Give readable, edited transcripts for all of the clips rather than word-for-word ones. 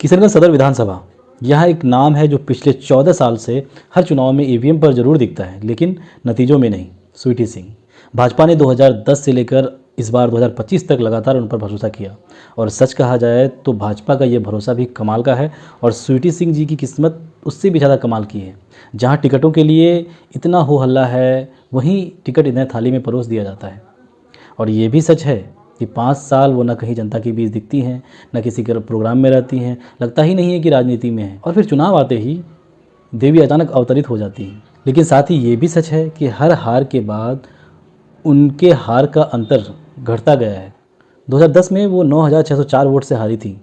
किशनगंज सदर विधानसभा, यहाँ एक नाम है जो पिछले 14 साल से हर चुनाव में ईवीएम पर जरूर दिखता है, लेकिन नतीजों में नहीं। स्वीटी सिंह। भाजपा ने 2010 से लेकर इस बार 2025 तक लगातार उन पर भरोसा किया, और सच कहा जाए तो भाजपा का ये भरोसा भी कमाल का है, और स्वीटी सिंह जी की किस्मत उससे भी ज़्यादा कमाल की है। जहाँ टिकटों के लिए इतना हो हल्ला है, वहीं टिकट इन्हें थाली में परोस दिया जाता है। और ये भी सच है कि 5 साल वो न कहीं जनता के बीच दिखती हैं, न किसी के प्रोग्राम में रहती हैं, लगता ही नहीं है कि राजनीति में है। और फिर चुनाव आते ही देवी अचानक अवतरित हो जाती हैं। लेकिन साथ ही ये भी सच है कि हर हार के बाद उनके हार का अंतर घटता गया है। 2010 में वो 9,604 वोट से हारी थी।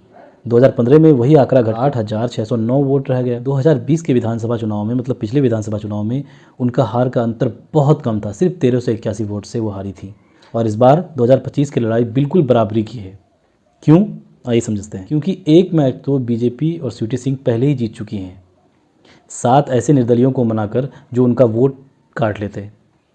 2015 में वही आंकड़ा घट 8,609 वोट रह गया। 2020 के विधानसभा चुनाव में, मतलब पिछले विधानसभा चुनाव में, उनका हार का अंतर बहुत कम था, सिर्फ 1381 वोट से वो हारी थी। और इस बार 2025 की लड़ाई बिल्कुल बराबरी की है। क्यों? आइए समझते हैं। क्योंकि एक मैच तो बीजेपी और स्वीटी सिंह पहले ही जीत चुकी हैं, 7 ऐसे निर्दलियों को मनाकर जो उनका वोट काट लेते।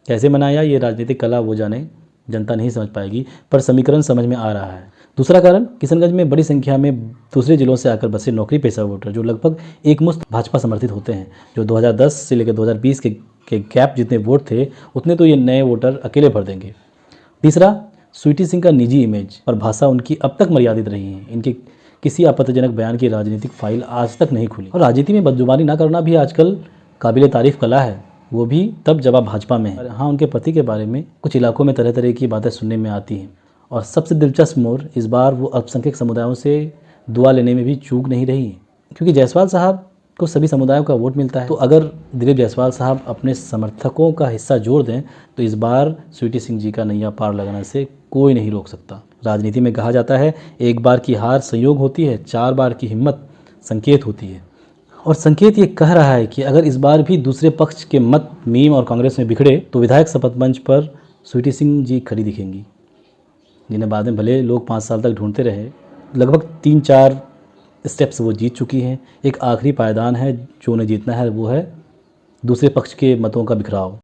कैसे मनाया, ये राजनीतिक कला वो जाने, जनता नहीं समझ पाएगी, पर समीकरण समझ में आ रहा है। दूसरा कारण, किशनगंज में बड़ी संख्या में दूसरे जिलों से आकर बसे नौकरी पेशा वोटर जो लगभग एकमुश्त भाजपा समर्थित होते हैं। जो 2010 से लेकर 2020 के गैप जितने वोट थे, उतने तो ये नए वोटर अकेले भर देंगे। तीसरा, स्वीटी सिंह का निजी इमेज और भाषा उनकी अब तक मर्यादित रही है। इनके किसी आपत्तिजनक बयान की राजनीतिक फाइल आज तक नहीं खुली। और राजनीति में बदजुबानी ना करना भी आजकल काबिले तारीफ कला है, वो भी तब जब आप भाजपा में है। हाँ, उनके पति के बारे में कुछ इलाकों में तरह तरह की बातें सुनने में आती हैं। और सबसे दिलचस्प मोड़, इस बार वो अल्पसंख्यक समुदायों से दुआ लेने में भी चूक नहीं रही, क्योंकि जायसवाल साहब को सभी समुदायों का वोट मिलता है। तो अगर दिलीप जायसवाल साहब अपने समर्थकों का हिस्सा जोड़ दें तो इस बार स्वीटी सिंह जी का नैया पार लगाने से कोई नहीं रोक सकता। राजनीति में कहा जाता है, एक बार की हार संयोग होती है, 4 बार की हिम्मत संकेत होती है। और संकेत ये कह रहा है कि अगर इस बार भी दूसरे पक्ष के मत मीम और कांग्रेस में बिखड़े तो विधायक शपथ मंच पर स्वीटी सिंह जी खड़ी दिखेंगी, जिन्हें बाद में भले लोग 5 साल तक ढूंढते रहे। लगभग 3-4 स्टेप्स वो जीत चुकी हैं। एक आखिरी पायदान है जो उन्हें जीतना है, वो है दूसरे पक्ष के मतों का बिखराव।